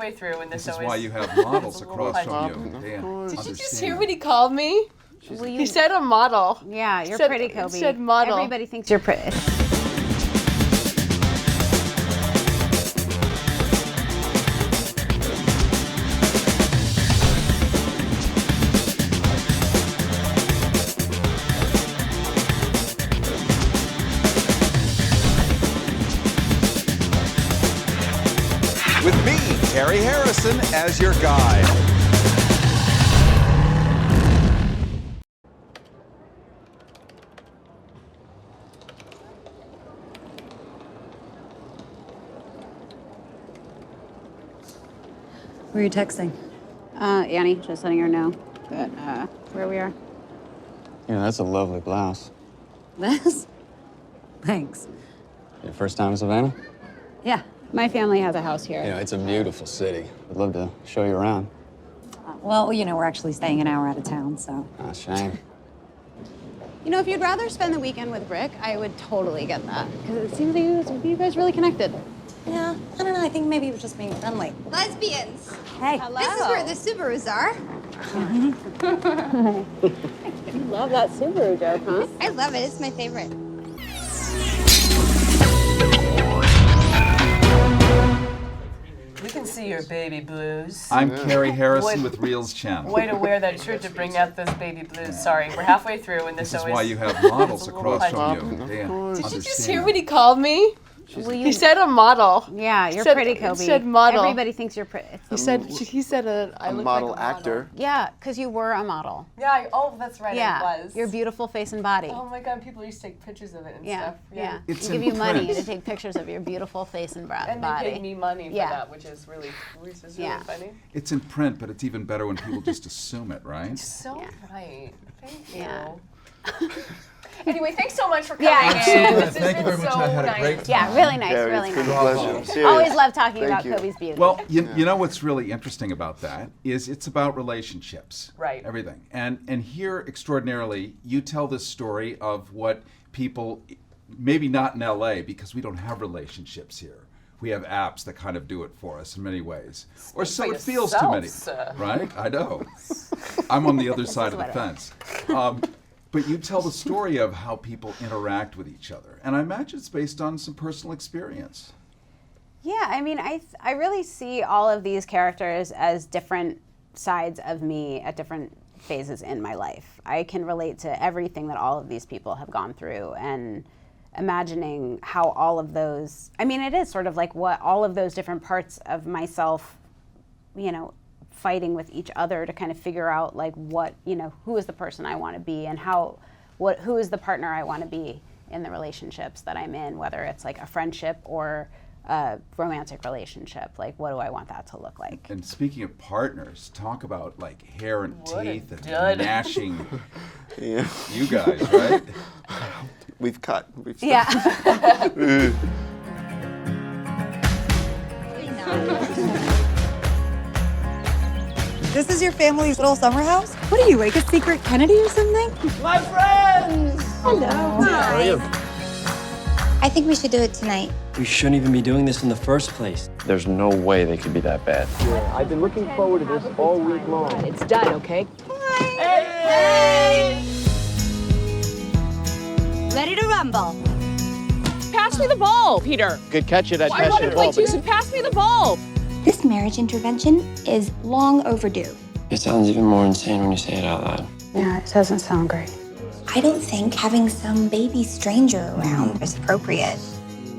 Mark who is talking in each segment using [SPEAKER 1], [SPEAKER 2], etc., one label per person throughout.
[SPEAKER 1] halfway through, and
[SPEAKER 2] this is why you have models across from you. Dan,
[SPEAKER 1] Did you just hear what he called me?
[SPEAKER 3] Well,
[SPEAKER 1] he said a model.
[SPEAKER 3] Yeah, you're pretty, Cobie.
[SPEAKER 1] He said model.
[SPEAKER 3] Everybody thinks you're pretty.
[SPEAKER 4] With me, Terry Harrison, as your guide.
[SPEAKER 5] Who are you texting?
[SPEAKER 3] Annie, just letting her know that, where we are.
[SPEAKER 6] Yeah, that's a lovely blouse.
[SPEAKER 5] This? Thanks.
[SPEAKER 6] Your first time in Savannah?
[SPEAKER 3] Yeah, my family has a house here.
[SPEAKER 6] Yeah, it's a beautiful city. I'd love to show you around.
[SPEAKER 5] Well, you know, we're actually staying an hour out of town, so.
[SPEAKER 6] Ah, shame.
[SPEAKER 3] You know, if you'd rather spend the weekend with Rick, I would totally get that. Because it seems like you guys really connected.
[SPEAKER 5] Yeah, I don't know. I think maybe he was just being friendly.
[SPEAKER 7] Lesbians.
[SPEAKER 5] Hey.
[SPEAKER 7] Hello. This is where the Subarus are.
[SPEAKER 3] You love that Subaru joke, huh?
[SPEAKER 7] I love it. It's my favorite.
[SPEAKER 1] We can see your baby blues.
[SPEAKER 2] I'm Carrie Harrison with Reels Channel.
[SPEAKER 1] Way to wear that shirt to bring out those baby blues. Sorry, we're halfway through, and
[SPEAKER 2] this is why you have models across from you. Dan,
[SPEAKER 1] Did you just hear what he called me? He said a model.
[SPEAKER 3] Yeah, you're pretty, Cobie.
[SPEAKER 1] He said model.
[SPEAKER 3] Everybody thinks you're pretty.
[SPEAKER 1] He said I look
[SPEAKER 8] model
[SPEAKER 1] like a
[SPEAKER 8] actor.
[SPEAKER 3] Yeah, because you were a model.
[SPEAKER 1] Yeah, oh, that's right,
[SPEAKER 3] Yeah,
[SPEAKER 1] I was.
[SPEAKER 3] your beautiful face and body.
[SPEAKER 1] Oh my God, people used to take pictures of it and
[SPEAKER 3] Yeah,
[SPEAKER 1] stuff.
[SPEAKER 3] yeah.
[SPEAKER 2] It's
[SPEAKER 3] They give
[SPEAKER 2] in
[SPEAKER 3] you money
[SPEAKER 2] print.
[SPEAKER 3] to take pictures of your beautiful face and body.
[SPEAKER 1] And they paid me money for
[SPEAKER 3] Yeah.
[SPEAKER 1] that, which is really
[SPEAKER 3] Yeah.
[SPEAKER 1] funny.
[SPEAKER 2] It's in print, but it's even better when people just assume it, right?
[SPEAKER 1] So right. Thank you.
[SPEAKER 3] Yeah.
[SPEAKER 1] Anyway, thanks so much for coming
[SPEAKER 3] Yeah.
[SPEAKER 1] in.
[SPEAKER 3] Absolutely.
[SPEAKER 1] This has
[SPEAKER 9] Thank you
[SPEAKER 1] been
[SPEAKER 9] very much.
[SPEAKER 1] so
[SPEAKER 9] I had a
[SPEAKER 1] nice.
[SPEAKER 9] great time.
[SPEAKER 3] Yeah, really nice,
[SPEAKER 8] Gary,
[SPEAKER 3] really
[SPEAKER 8] it's been
[SPEAKER 3] nice.
[SPEAKER 8] a pleasure. Serious.
[SPEAKER 3] Always love talking
[SPEAKER 8] Thank
[SPEAKER 3] about
[SPEAKER 8] you.
[SPEAKER 3] Cobie's beauty.
[SPEAKER 2] Well, you know what's really interesting about that is it's about relationships.
[SPEAKER 1] Right.
[SPEAKER 2] Everything. And here, extraordinarily, you tell this story of what people, maybe not in LA, because we don't have relationships here. We have apps that kind of do it for us in many ways. Or so
[SPEAKER 1] for
[SPEAKER 2] it feels to many.
[SPEAKER 1] yourself, sir.
[SPEAKER 2] Right? I know. I'm on the other side of the fence. But you tell the story of how people interact with each other. And I imagine it's based on some personal experience.
[SPEAKER 3] Yeah, I mean, I really see all of these characters as different sides of me at different phases in my life. I can relate to everything that all of these people have gone through, and imagining how all of those, I mean, it is sort of like what all of those different parts of myself, you know, fighting with each other to kind of figure out like what, you know, who is the person I want to be, and who is the partner I want to be in the relationships that I'm in, whether it's like a friendship or a romantic relationship. Like, what do I want that to look like?
[SPEAKER 2] And speaking of partners, talk about like hair and
[SPEAKER 1] What a
[SPEAKER 2] teeth and
[SPEAKER 1] dud.
[SPEAKER 2] gnashing.
[SPEAKER 8] Yeah.
[SPEAKER 2] You guys, right?
[SPEAKER 8] We've cut.
[SPEAKER 3] Yeah.
[SPEAKER 5] This is your family's little summer house? What are you, like a secret Kennedy or something?
[SPEAKER 1] My friends!
[SPEAKER 5] Hello.
[SPEAKER 7] Hi. I think we should do it tonight.
[SPEAKER 10] We shouldn't even be doing this in the first place.
[SPEAKER 6] There's no way they could be that bad.
[SPEAKER 8] I've been looking forward to this all week long.
[SPEAKER 1] It's done, okay?
[SPEAKER 7] Hey!
[SPEAKER 5] Ready to rumble.
[SPEAKER 1] Pass me the ball, Peter.
[SPEAKER 6] Good catch it. I'd
[SPEAKER 1] I want to play too, so pass me the ball.
[SPEAKER 7] This marriage intervention is long overdue.
[SPEAKER 10] It sounds even more insane when you say it out loud.
[SPEAKER 3] Yeah, it doesn't sound great.
[SPEAKER 7] I don't think having some baby stranger around is appropriate.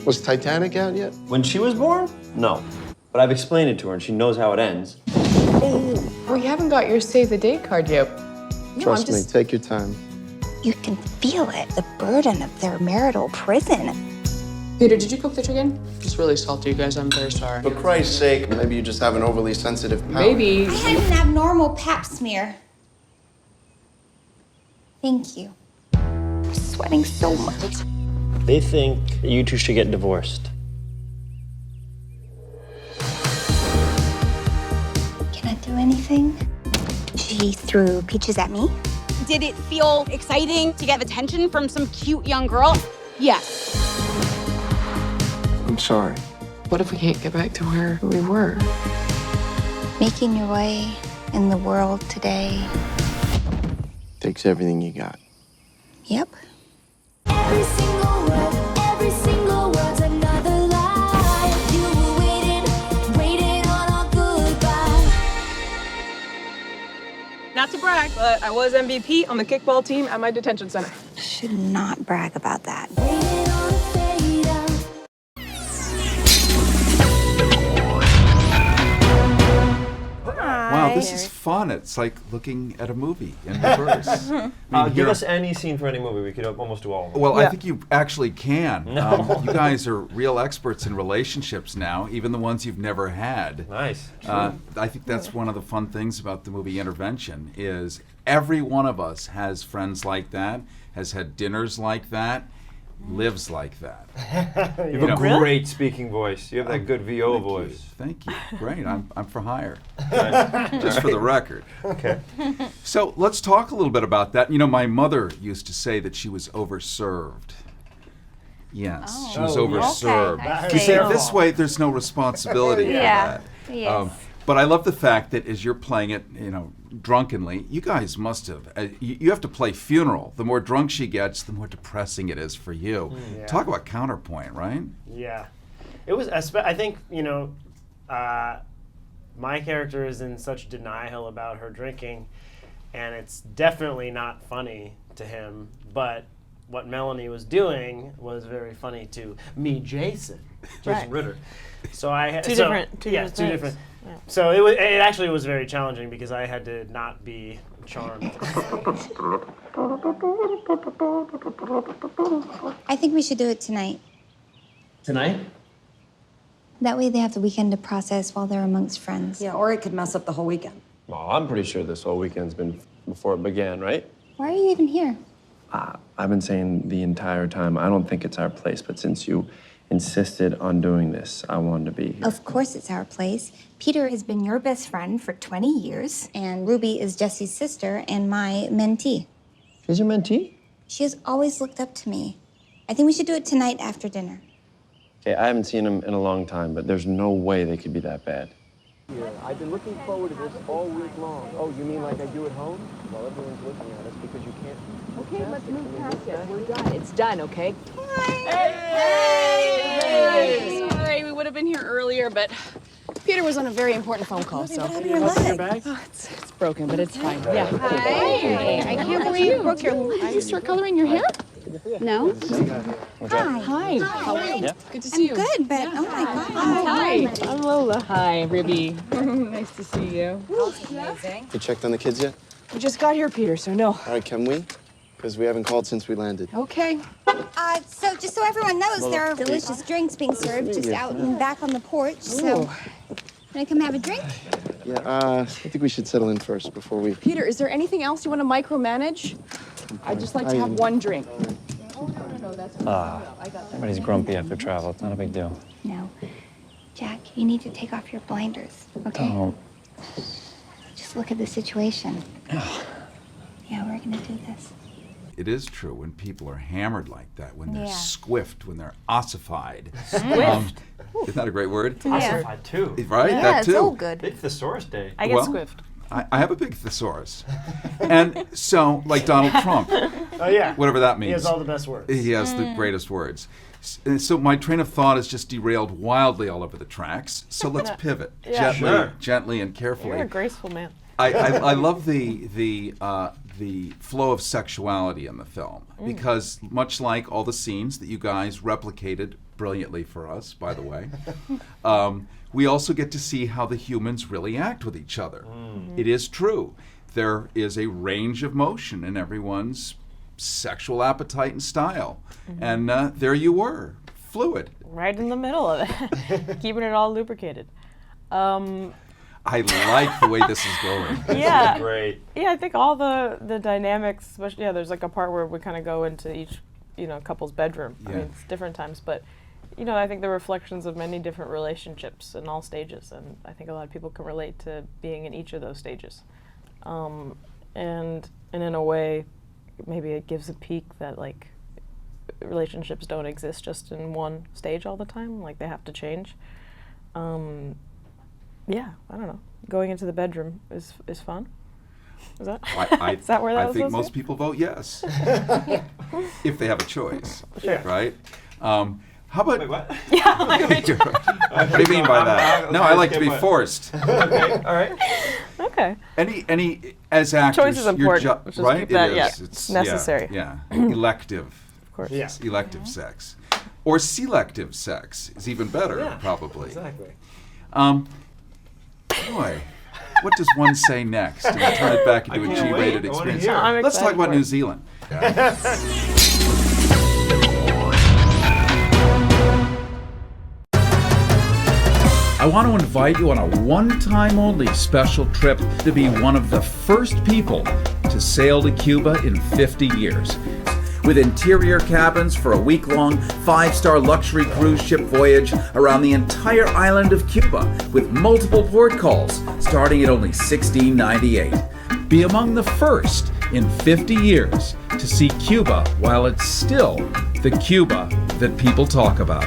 [SPEAKER 8] Was Titanic out yet?
[SPEAKER 10] When she was born? No. But I've explained it to her and she knows how it ends.
[SPEAKER 1] We haven't got your save the date card yet.
[SPEAKER 8] Trust me, take your time.
[SPEAKER 7] You can feel it, the burden of their marital prison.
[SPEAKER 1] Peter, did you cook the chicken? It's really salty, you guys. I'm very sorry.
[SPEAKER 8] For Christ's sake, maybe you just have an overly sensitive palate.
[SPEAKER 1] Maybe.
[SPEAKER 7] I had an abnormal pap smear. Thank you. I'm sweating so much.
[SPEAKER 10] They think you two should get divorced.
[SPEAKER 7] Can I do anything? She threw peaches at me.
[SPEAKER 3] Did it feel exciting to get attention from some cute young girl? Yes.
[SPEAKER 8] I'm sorry.
[SPEAKER 1] What if we can't get back to where we were?
[SPEAKER 7] Making your way in the world today.
[SPEAKER 8] Takes everything you got.
[SPEAKER 7] Yep.
[SPEAKER 9] Every single word's another lie. You were waiting on our goodbye.
[SPEAKER 11] Not to brag, but I was MVP on the kickball team at my detention center.
[SPEAKER 7] Should not brag about that.
[SPEAKER 9] Waiting on a fade out.
[SPEAKER 2] Wow, this is fun. It's like looking at a movie in reverse. I mean,
[SPEAKER 10] Give us any scene for any movie. We could almost do all of them.
[SPEAKER 2] Well, I think you actually can. You guys are real experts in relationships now, even the ones you've never had.
[SPEAKER 10] Nice.
[SPEAKER 2] I think that's one of the fun things about the movie Intervention is every one of us has friends like that, has had dinners like that, lives like that.
[SPEAKER 10] You have a great speaking voice. You have that good VO voice.
[SPEAKER 2] Thank you. Great. I'm for hire. Just for the record.
[SPEAKER 10] Okay.
[SPEAKER 2] So let's talk a little bit about that. You know, my mother used to say that she was overserved. Yes, she was overserved.
[SPEAKER 3] Okay,
[SPEAKER 2] You see, this way, there's no responsibility for that.
[SPEAKER 3] Yes.
[SPEAKER 2] But I love the fact that as you're playing it, you know, drunkenly, you guys must have. You have to play funeral. The more drunk she gets, the more depressing it is for you. Talk about counterpoint, right?
[SPEAKER 12] Yeah, it was. I think my character is in such denial about her drinking, and it's definitely not funny to him. But what Melanie was doing was very funny to me, Jason Ritter. So I had
[SPEAKER 11] two different things.
[SPEAKER 12] Yeah. So it actually was very challenging because I had to not be charmed.
[SPEAKER 7] I think we should do it tonight.
[SPEAKER 10] Tonight?
[SPEAKER 7] That way they have the weekend to process while they're amongst friends.
[SPEAKER 5] Yeah, or it could mess up the whole weekend.
[SPEAKER 6] Well, I'm pretty sure this whole weekend's been before it began, right?
[SPEAKER 7] Why are you even here?
[SPEAKER 6] I've been saying the entire time, I don't think it's our place, but since you insisted on doing this, I wanted to be here.
[SPEAKER 7] Of course it's our place. Peter has been your best friend for 20 years, and Ruby is Jesse's sister and my mentee.
[SPEAKER 6] She's your mentee?
[SPEAKER 7] She has always looked up to me. I think we should do it tonight after dinner.
[SPEAKER 6] Okay, I haven't seen them in a long time, but there's no way they could be that bad.
[SPEAKER 8] Yeah, I've been looking forward to this all week long. Oh, you mean like I do at home? Well, everyone's looking at us because you can't.
[SPEAKER 11] Okay, let's move past it. We're done. It's done, okay?
[SPEAKER 1] Hey! Sorry, we would have been here earlier, but Peter was on a very important phone call, so.
[SPEAKER 5] What happened to your leg?
[SPEAKER 1] Oh, it's broken, but it's fine. Yeah.
[SPEAKER 3] Hi. I can't believe you broke your leg.
[SPEAKER 1] Did you start coloring your hair?
[SPEAKER 3] No?
[SPEAKER 1] Hi. How are you? Good to see you.
[SPEAKER 7] Good, but oh my God.
[SPEAKER 1] Hi. I'm Lola. Hi, Ruby. Nice to see you.
[SPEAKER 5] Amazing.
[SPEAKER 8] You checked on the kids yet?
[SPEAKER 1] We just got here, Peter, so no.
[SPEAKER 8] All right, can we? Because we haven't called since we landed.
[SPEAKER 1] Okay.
[SPEAKER 7] So just so everyone knows, there are delicious drinks being served just out and back on the porch. So, wanna come have a drink?
[SPEAKER 8] Yeah, I think we should settle in first before we.
[SPEAKER 1] Peter, is there anything else you want to micromanage? I'd just like to have one drink.
[SPEAKER 6] Everybody's grumpy after travel. It's not a big deal.
[SPEAKER 7] No. Jack, you need to take off your blinders, okay?
[SPEAKER 6] Don't.
[SPEAKER 7] Just look at the situation. Yeah, we're gonna do this.
[SPEAKER 2] It is true when people are hammered like that, when they're squiffed, when they're ossified.
[SPEAKER 3] Squiffed.
[SPEAKER 2] Isn't that a great word?
[SPEAKER 10] Ossified too.
[SPEAKER 2] Right?
[SPEAKER 3] Yeah,
[SPEAKER 2] that
[SPEAKER 3] it's
[SPEAKER 2] too.
[SPEAKER 3] all good.
[SPEAKER 10] Big thesaurus day.
[SPEAKER 11] I get
[SPEAKER 2] Well,
[SPEAKER 11] squiffed.
[SPEAKER 2] I have a big thesaurus. And so, like Donald Trump,
[SPEAKER 12] Oh yeah.
[SPEAKER 2] whatever that means.
[SPEAKER 12] He has all the best words.
[SPEAKER 2] He has the greatest words. So my train of thought is just derailed wildly all over the tracks. So let's pivot gently and carefully.
[SPEAKER 11] You're a graceful man.
[SPEAKER 2] I love the flow of sexuality in the film because much like all the scenes that you guys replicated brilliantly for us, by the way, we also get to see how the humans really act with each other. It is true. There is a range of motion in everyone's sexual appetite and style. And there you were, fluid.
[SPEAKER 11] Right in the middle of it. Keeping it all lubricated.
[SPEAKER 2] I like the way this is going.
[SPEAKER 11] Yeah.
[SPEAKER 10] Great.
[SPEAKER 11] Yeah, I think all the dynamics, especially, there's like a part where we kind of go into each, couple's bedroom. I mean, it's different times, but, I think the reflections of many different relationships in all stages, and I think a lot of people can relate to being in each of those stages. And in a way, maybe it gives a peek that, like, relationships don't exist just in one stage all the time, like they have to change. Yeah, I don't know. going into the bedroom is fun. Is that?
[SPEAKER 2] I
[SPEAKER 11] is that where that
[SPEAKER 2] I
[SPEAKER 11] was
[SPEAKER 2] think
[SPEAKER 11] supposed
[SPEAKER 2] most
[SPEAKER 11] to be?
[SPEAKER 2] people vote yes, if they have a choice.
[SPEAKER 11] Sure.
[SPEAKER 2] Right? How about?
[SPEAKER 10] Wait, what?
[SPEAKER 11] Yeah.
[SPEAKER 2] What do you mean by that? No, I like to be forced.
[SPEAKER 10] Okay, all right.
[SPEAKER 11] Okay.
[SPEAKER 2] Any as actors,
[SPEAKER 11] Choice is
[SPEAKER 2] your
[SPEAKER 11] important.
[SPEAKER 2] job,
[SPEAKER 11] Let's just
[SPEAKER 2] right?
[SPEAKER 11] keep that-
[SPEAKER 2] It
[SPEAKER 11] yeah,
[SPEAKER 2] is.
[SPEAKER 11] it's necessary.
[SPEAKER 2] Yeah. Elective.
[SPEAKER 11] Of course.
[SPEAKER 12] Yeah.
[SPEAKER 2] Elective sex, or selective sex is even better,
[SPEAKER 12] Yeah,
[SPEAKER 2] probably.
[SPEAKER 12] Exactly.
[SPEAKER 2] Boy, what does one say next? And turn it back into a
[SPEAKER 10] can't
[SPEAKER 2] G-rated
[SPEAKER 10] wait. I wanna
[SPEAKER 2] experience.
[SPEAKER 10] hear.
[SPEAKER 11] I'm
[SPEAKER 2] Let's talk
[SPEAKER 11] excited
[SPEAKER 2] about
[SPEAKER 11] for
[SPEAKER 2] New
[SPEAKER 11] it.
[SPEAKER 2] Zealand. I want to invite you on a one-time only special trip to be one of the first people to sail to Cuba in 50 years. With interior cabins for a week-long, 5-star luxury cruise ship voyage around the entire island of Cuba with multiple port calls starting at only $16.98. Be among the first in 50 years to see Cuba while it's still the Cuba that people talk about.